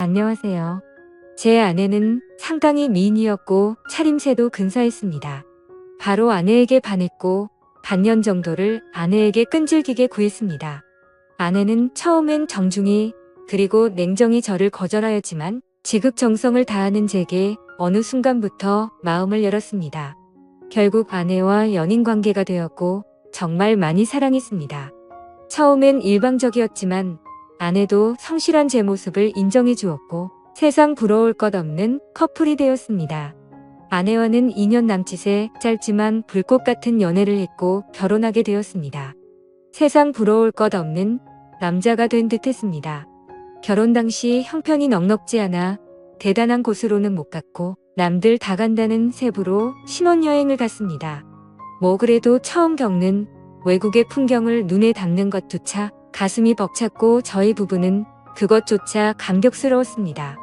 안녕하세요. 제 아내는 상당히 미인이었고 차림새도 근사했습니다. 바로 아내에게 반했고 반년 정도를 아내에게 끈질기게 구했습니다. 아내는 처음엔 정중히 그리고 냉정히 저를 거절하였지만 지극정성을 다하는 제게 어느 순간부터 마음을 열었습니다. 결국 아내와 연인 관계가 되었고 정말 많이 사랑했습니다. 처음엔 일방적이었지만 아내도 성실한 제 모습을 인정해 주었고 세상 부러울 것 없는 커플이 되었습니다. 아내와는 2년 남짓의 짧지만 불꽃 같은 연애를 했고 결혼하게 되었습니다. 세상 부러울 것 없는 남자가 된 듯 했습니다. 결혼 당시 형편이 넉넉지 않아 대단한 곳으로는 못 갔고 남들 다 간다는 세부로 신혼여행을 갔습니다. 뭐 그래도 처음 겪는 외국의 풍경을 눈에 담는 것조차 가슴이 벅찼고 저희 부부는 그것조차 감격스러웠습니다.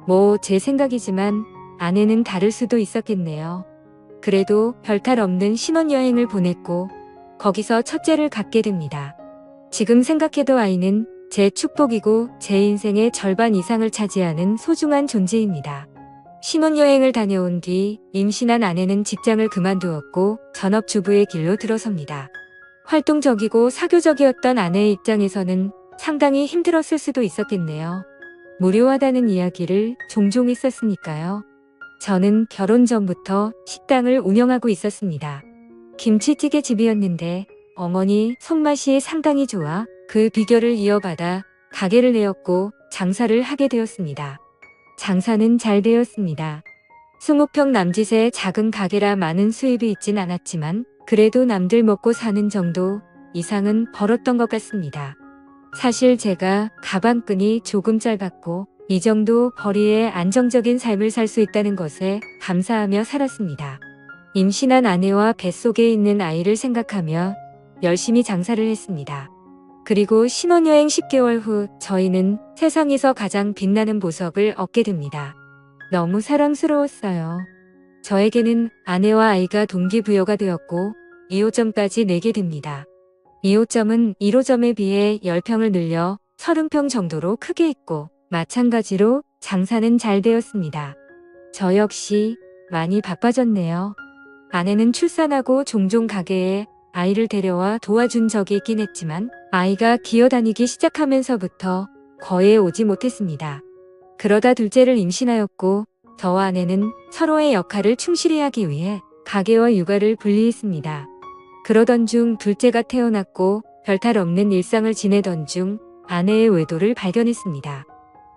뭐 제 생각이지만 아내는 다를 수도 있었겠네요. 그래도 별탈 없는 신혼여행을 보냈고 거기서 첫째를 갖게 됩니다. 지금 생각해도 아이는 제 축복이고 제 인생의 절반 이상을 차지하는 소중한 존재입니다. 신혼여행을 다녀온 뒤 임신한 아내는 직장을 그만두었고 전업주부의 길로 들어섭니다. 활동적이고 사교적이었던 아내의 입장에서는 상당히 힘들었을 수도 있었겠네요. 무료하다는 이야기를 종종 있었으니까요. 저는 결혼 전부터 식당을 운영하고 있었습니다. 김치찌개 집이었는데 어머니 손맛이 상당히 좋아 그 비결을 이어받아 가게를 내었고 장사를 하게 되었습니다. 장사는 잘 되었습니다. 20평 남짓의 작은 가게라 많은 수입이 있진 않았지만 그래도 남들 먹고 사는 정도 이상은 벌었던 것 같습니다. 사실 제가 가방끈이 조금 짧았고 이 정도 벌이에 안정적인 삶을 살 수 있다는 것에 감사하며 살았습니다. 임신한 아내와 뱃속에 있는 아이를 생각하며 열심히 장사를 했습니다. 그리고 신혼여행 10개월 후 저희는 세상에서 가장 빛나는 보석을 얻게 됩니다. 너무 사랑스러웠어요. 저에게는 아내와 아이가 동기부여가 되었고 2호점까지 내게 됩니다. 2호점은 1호점에 비해 10평을 늘려 30평 정도로 크게 했고 마찬가지로 장사는 잘 되었습니다. 저 역시 많이 바빠졌네요. 아내는 출산하고 종종 가게에 아이를 데려와 도와준 적이 있긴 했지만 아이가 기어다니기 시작하면서부터 거의 오지 못했습니다. 그러다 둘째를 임신하였고 저와 아내는 서로의 역할을 충실히 하기 위해 가게와 육아를 분리했습니다. 그러던 중 둘째가 태어났고 별탈 없는 일상을 지내던 중 아내의 외도를 발견했습니다.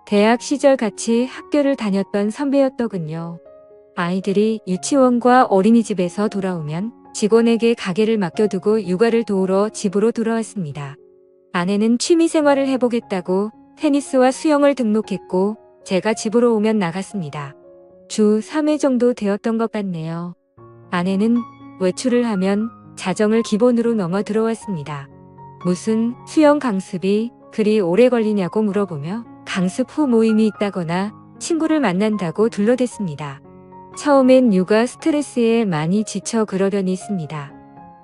대학 시절 같이 학교를 다녔던 선배였더군요. 아이들이 유치원과 어린이집에서 돌아오면 직원에게 가게를 맡겨두고 육아를 도우러 집으로 돌아왔습니다. 아내는 취미생활을 해보겠다고 테니스와 수영을 등록했고 제가 집으로 오면 나갔습니다. 주 3회 정도 되었던 것 같네요. 아내는 외출을 하면 자정을 기본으로 넘어 들어왔습니다. 무슨 수영 강습이 그리 오래 걸리냐고 물어보며 강습 후 모임이 있다거나 친구를 만난다고 둘러댔습니다. 처음엔 육아 스트레스에 많이 지쳐 그러려니 했습니다.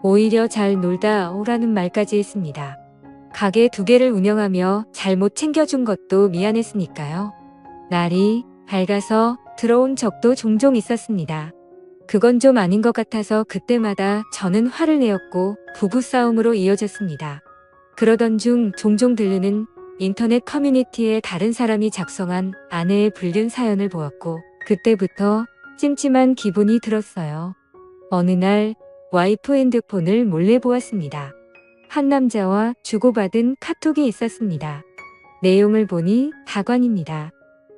오히려 잘 놀다 오라는 말까지 했습니다. 가게 2개를 운영하며 잘못 챙겨준 것도 미안했으니까요. 날이 밝아서 들어온 적도 종종 있었습니다. 그건 좀 아닌 것 같아서 그때마다 저는 화를 내었고 부부싸움으로 이어졌습니다. 그러던 중 종종 들르는 인터넷 커뮤니티에 다른 사람이 작성한 아내의 불륜 사연을 보았고 그때부터 찜찜한 기분이 들었어요. 어느 날 와이프 핸드폰을 몰래 보았습니다. 한 남자와 주고받은 카톡이 있었습니다. 내용을 보니 다관입니다.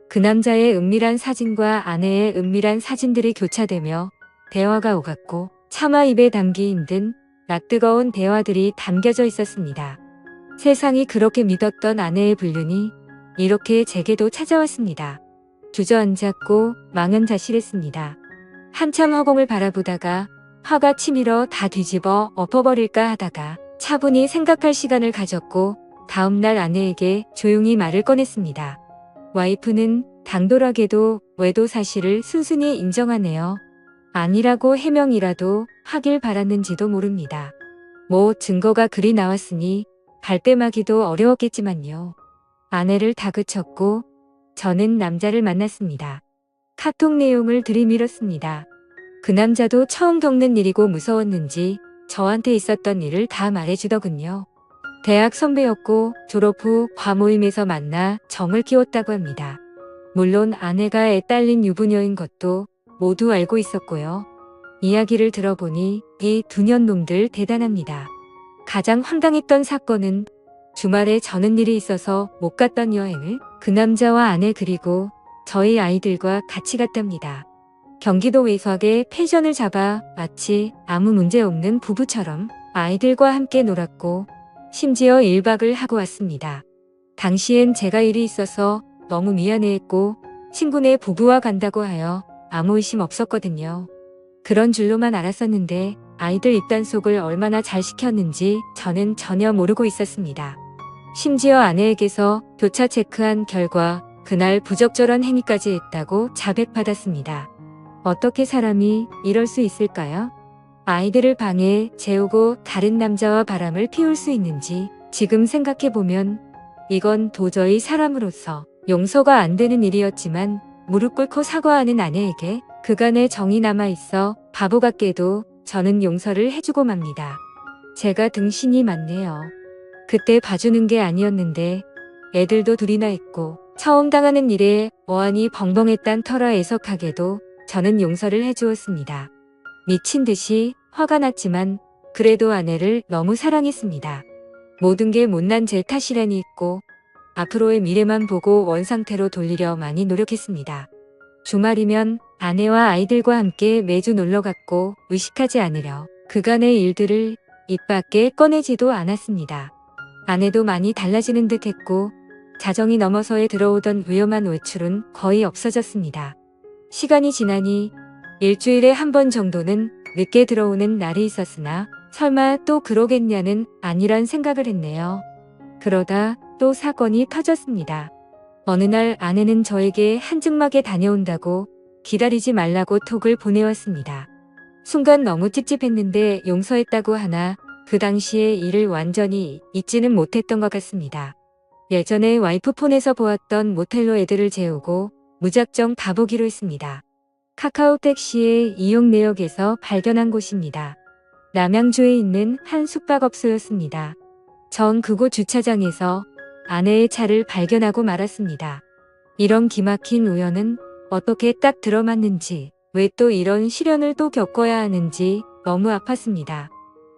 그 남자의 은밀한 사진과 아내의 은밀한 사진들이 교차되며 대화가 오갔고 차마 입에 담기 힘든 낯뜨거운 대화들이 담겨져 있었습니다. 세상이 그렇게 믿었던 아내의 불륜이 이렇게 제게도 찾아왔습니다. 주저앉았고 망연자실했습니다. 한참 허공을 바라보다가 화가 치밀어 다 뒤집어 엎어버릴까 하다가 차분히 생각할 시간을 가졌고 다음날 아내에게 조용히 말을 꺼냈습니다. 와이프는 당돌하게도 외도 사실을 순순히 인정하네요. 아니라고 해명이라도 하길 바랐는지도 모릅니다. 뭐 증거가 그리 나왔으니 발뺌하기도 어려웠겠지만요. 아내를 다그쳤고 저는 남자를 만났습니다. 카톡 내용을 들이밀었습니다. 그 남자도 처음 겪는 일이고 무서웠는지 저한테 있었던 일을 다 말해주더군요. 대학 선배였고 졸업 후 과모임에서 만나 정을 키웠다고 합니다. 물론 아내가 애 딸린 유부녀인 것도 모두 알고 있었고요. 이야기를 들어보니 이 두 년 놈들 대단합니다. 가장 황당했던 사건은 주말에 저는 일이 있어서 못 갔던 여행을 그 남자와 아내 그리고 저희 아이들과 같이 갔답니다. 경기도 외곽에 펜션을 잡아 마치 아무 문제 없는 부부처럼 아이들과 함께 놀았고 심지어 1박을 하고 왔습니다. 당시엔 제가 일이 있어서 너무 미안해했고 친구네 부부와 간다고 하여 아무 의심 없었거든요. 그런 줄로만 알았었는데 아이들 입단속을 얼마나 잘 시켰는지 저는 전혀 모르고 있었습니다. 심지어 아내에게서 교차 체크한 결과 그날 부적절한 행위까지 했다고 자백받았습니다. 어떻게 사람이 이럴 수 있을까요? 아이들을 방에 재우고 다른 남자와 바람을 피울 수 있는지 지금 생각해보면 이건 도저히 사람으로서 용서가 안 되는 일이었지만 무릎 꿇고 사과하는 아내에게 그간의 정이 남아있어 바보 같게도 저는 용서를 해주고 맙니다. 제가 등신이 많네요. 그때 봐주는 게 아니었는데 애들도 둘이나 있고 처음 당하는 일에 어안이 벙벙했단 터라 애석하게도 저는 용서를 해주었습니다. 미친 듯이 화가 났지만 그래도 아내를 너무 사랑했습니다. 모든 게 못난 제 탓이라니 있고 앞으로의 미래만 보고 원상태로 돌리려 많이 노력했습니다. 주말이면 아내와 아이들과 함께 매주 놀러 갔고 의식하지 않으려 그간의 일들을 입 밖에 꺼내지도 않았습니다. 아내도 많이 달라지는 듯 했고 자정이 넘어서에 들어오던 위험한 외출은 거의 없어졌습니다. 시간이 지나니 일주일에 한 번 정도는 늦게 들어오는 날이 있었으나 설마 또 그러겠냐는 아니란 생각을 했네요. 그러다 또 사건이 터졌습니다. 어느 날 아내는 저에게 한증막에 다녀온다고 기다리지 말라고 톡을 보내왔습니다. 순간 너무 찝찝했는데 용서했다고 하나 그 당시에 이를 완전히 잊지는 못했던 것 같습니다. 예전에 와이프 폰에서 보았던 모텔로 애들을 재우고 무작정 가보기로 했습니다. 카카오 택시의 이용 내역에서 발견한 곳입니다. 남양주에 있는 한 숙박업소였습니다. 전 그곳 주차장에서 아내의 차를 발견하고 말았습니다. 이런 기막힌 우연은 어떻게 딱 들어맞는지, 왜 또 이런 시련을 또 겪어야 하는지 너무 아팠습니다.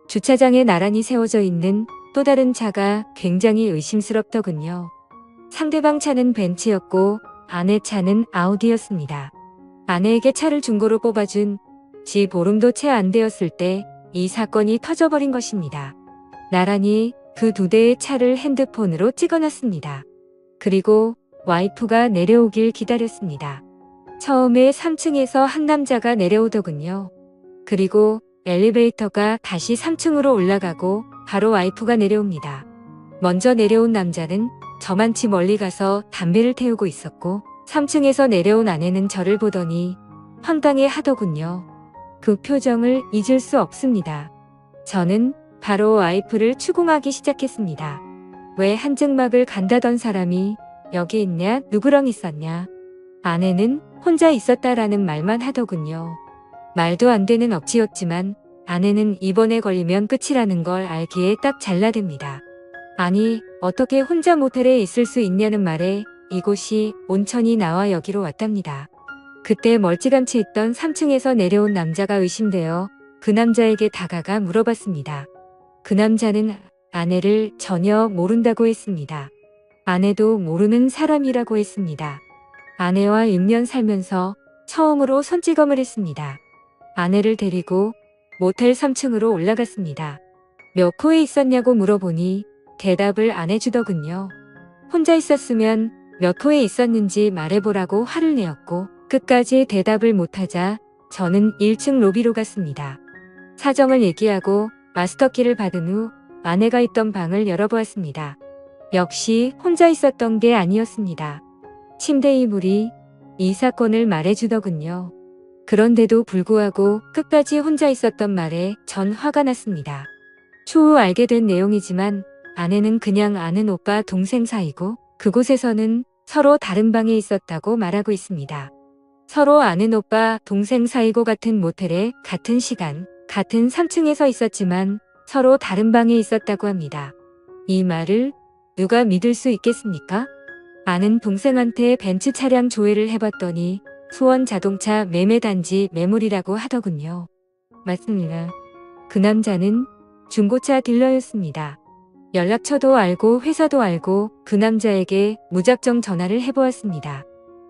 주차장에 나란히 세워져 있는 또 다른 차가 굉장히 의심스럽더군요. 상대방 차는 벤츠였고 아내 차는 아우디였습니다. 아내에게 차를 중고로 뽑아준 지 보름도 채 안 되었을 때 이 사건이 터져버린 것입니다. 나란히 그 두 대의 차를 핸드폰으로 찍어놨습니다. 그리고 와이프가 내려오길 기다렸습니다. 처음에 3층에서 한 남자가 내려오더군요. 그리고 엘리베이터가 다시 3층으로 올라가고 바로 와이프가 내려옵니다. 먼저 내려온 남자는 저만치 멀리 가서 담배를 태우고 있었고 3층에서 내려온 아내는 저를 보더니 황당해 하더군요. 그 표정을 잊을 수 없습니다. 저는 바로 와이프를 추궁하기 시작했습니다. 왜 한증막을 간다던 사람이 여기 있냐? 누구랑 있었냐? 아내는 혼자 있었다라는 말만 하더군요. 말도 안 되는 억지였지만 아내는 이번에 걸리면 끝이라는 걸 알기에 딱 잘라댑니다. 아니, 어떻게 혼자 모텔에 있을 수 있냐는 말에 이곳이 온천이 나와 여기로 왔답니다. 그때 멀찌감치 있던 3층에서 내려온 남자가 의심되어 그 남자에게 다가가 물어봤습니다. 그 남자는 아내를 전혀 모른다고 했습니다. 아내도 모르는 사람이라고 했습니다. 아내와 6년 살면서 처음으로 손찌검을 했습니다. 아내를 데리고 모텔 3층으로 올라갔습니다. 몇 호에 있었냐고 물어보니 대답을 안 해주더군요. 혼자 있었으면 몇 호에 있었는지 말해보라고 화를 내었고 끝까지 대답을 못하자 저는 1층 로비로 갔습니다. 사정을 얘기하고 마스터키를 받은 후 아내가 있던 방을 열어보았습니다. 역시 혼자 있었던 게 아니었습니다. 침대 이불이 이 사건을 말해주더군요. 그런데도 불구하고 끝까지 혼자 있었던 말에 전 화가 났습니다. 추후 알게 된 내용이지만 아내는 그냥 아는 오빠 동생 사이고 그곳에서는 서로 다른 방에 있었다고 말하고 있습니다. 서로 아는 오빠, 동생 사이고 같은 모텔에 같은 시간, 같은 3층에서 있었지만 서로 다른 방에 있었다고 합니다. 이 말을 누가 믿을 수 있겠습니까? 아는 동생한테 벤츠 차량 조회를 해봤더니 수원 자동차 매매단지 매물이라고 하더군요. 맞습니다. 그 남자는 중고차 딜러였습니다. 연락처도 알고 회사도 알고 그 남자에게 무작정 전화를 해보았습니다.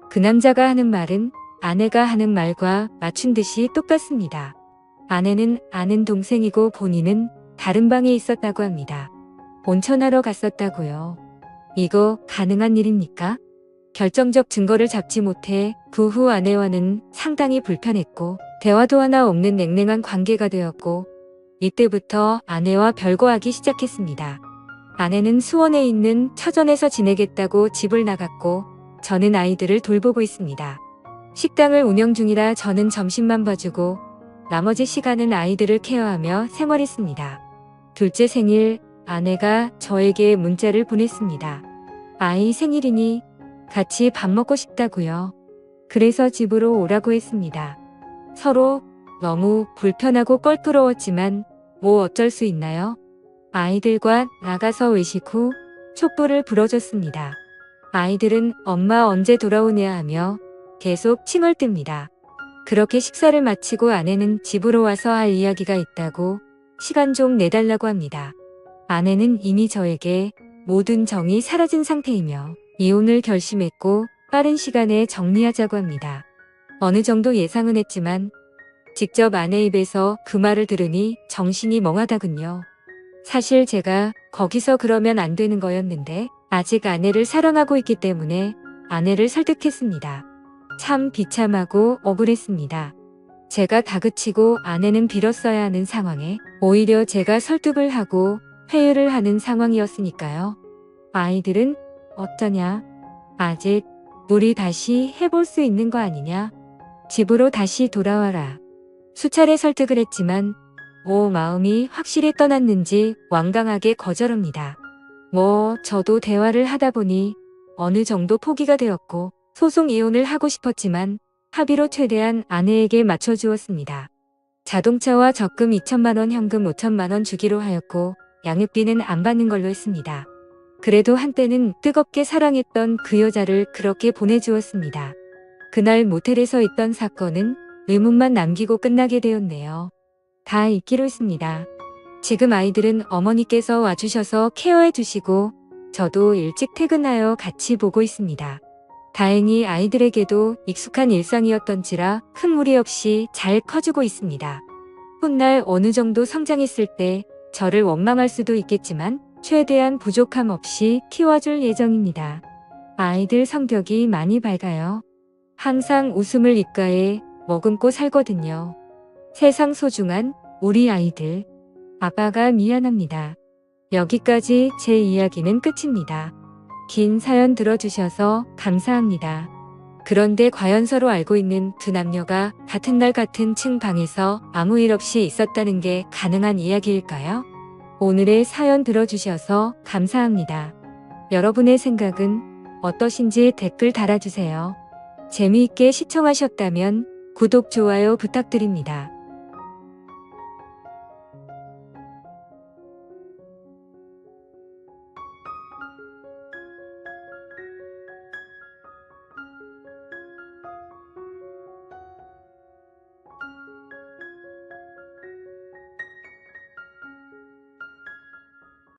그 남자가 하는 말은 아내가 하는 말과 맞춘 듯이 똑같습니다. 아내는 아는 동생이고 본인은 다른 방에 있었다고 합니다. 온천하러 갔었다고요. 이거 가능한 일입니까? 결정적 증거를 잡지 못해 그 후 아내와는 상당히 불편했고 대화도 하나 없는 냉랭한 관계가 되었고 이때부터 아내와 별거하기 시작했습니다. 아내는 수원에 있는 처전에서 지내겠다고 집을 나갔고 저는 아이들을 돌보고 있습니다. 식당을 운영 중이라 저는 점심만 봐주고 나머지 시간은 아이들을 케어하며 생활했습니다. 둘째 생일 아내가 저에게 문자를 보냈습니다. 아이 생일이니 같이 밥 먹고 싶다고요. 그래서 집으로 오라고 했습니다. 서로 너무 불편하고 껄끄러웠지만 뭐 어쩔 수 있나요? 아이들과 나가서 외식 후 촛불을 불어줬습니다. 아이들은 엄마 언제 돌아오냐 하며 계속 칭얼댑니다. 그렇게 식사를 마치고 아내는 집으로 와서 할 이야기가 있다고 시간 좀 내달라고 합니다. 아내는 이미 저에게 모든 정이 사라진 상태이며 이혼을 결심했고 빠른 시간에 정리하자고 합니다. 어느 정도 예상은 했지만 직접 아내 입에서 그 말을 들으니 정신이 멍하다군요. 사실 제가 거기서 그러면 안 되는 거였는데 아직 아내를 사랑하고 있기 때문에 아내를 설득했습니다. 참 비참하고 억울했습니다. 제가 다그치고 아내는 빌었어야 하는 상황에 오히려 제가 설득을 하고 회유를 하는 상황이었으니까요. 아이들은 어쩌냐? 아직 우리 다시 해볼 수 있는 거 아니냐? 집으로 다시 돌아와라. 수차례 설득을 했지만 마음이 확실히 떠났는지 완강하게 거절합니다. 저도 대화를 하다 보니 어느 정도 포기가 되었고 소송 이혼을 하고 싶었지만 합의로 최대한 아내에게 맞춰주었습니다. 자동차와 적금 2천만 원, 현금 5천만 원 주기로 하였고 양육비는 안 받는 걸로 했습니다. 그래도 한때는 뜨겁게 사랑했던 그 여자를 그렇게 보내주었습니다. 그날 모텔에서 있던 사건은 의문만 남기고 끝나게 되었네요. 다 잊기로 했습니다. 지금 아이들은 어머니께서 와주셔서 케어해 주시고 저도 일찍 퇴근하여 같이 보고 있습니다. 다행히 아이들에게도 익숙한 일상이었던지라 큰 무리 없이 잘 커지고 있습니다. 훗날 어느 정도 성장했을 때 저를 원망할 수도 있겠지만 최대한 부족함 없이 키워줄 예정입니다. 아이들 성격이 많이 밝아요. 항상 웃음을 입가에 머금고 살거든요. 세상 소중한 우리 아이들. 아빠가 미안합니다. 여기까지 제 이야기는 끝입니다. 긴 사연 들어주셔서 감사합니다. 그런데 과연 서로 알고 있는 두 남녀가 같은 날 같은 층 방에서 아무 일 없이 있었다는 게 가능한 이야기일까요? 오늘의 사연 들어주셔서 감사합니다. 여러분의 생각은 어떠신지 댓글 달아주세요. 재미있게 시청하셨다면 구독, 좋아요 부탁드립니다.